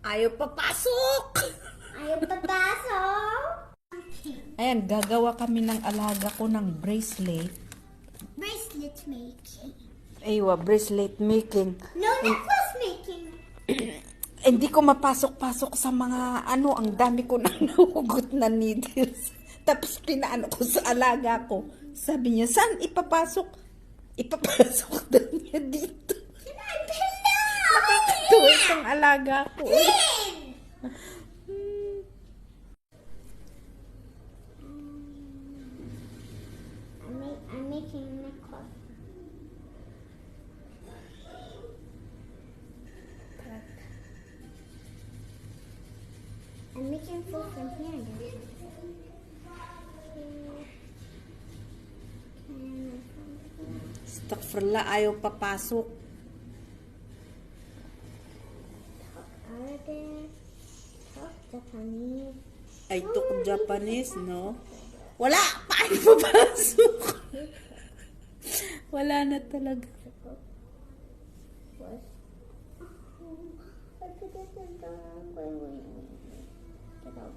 Ayaw papasok! Ayaw papasok! Ayan, gagawa kami ng alaga ko ng bracelet. Bracelet making. Aywa, bracelet making. No, necklace making. Hindi ko mapasok-pasok sa mga ang dami ko nang nahugot na needles. Tapos pinaano ko sa alaga ko. Sabi niya, saan ipapasok? Ipapasok daw niya dito. Nakakatuwa itong alaga ko. I'm making a necklace. I'm making food from here. Astaghfirullah, ayaw papasok. Talk Arabic. Talk Japanese. I took Japanese, no? Wala! Paano papasok? Wala na talaga. What? I put this in the... Wait. Get out.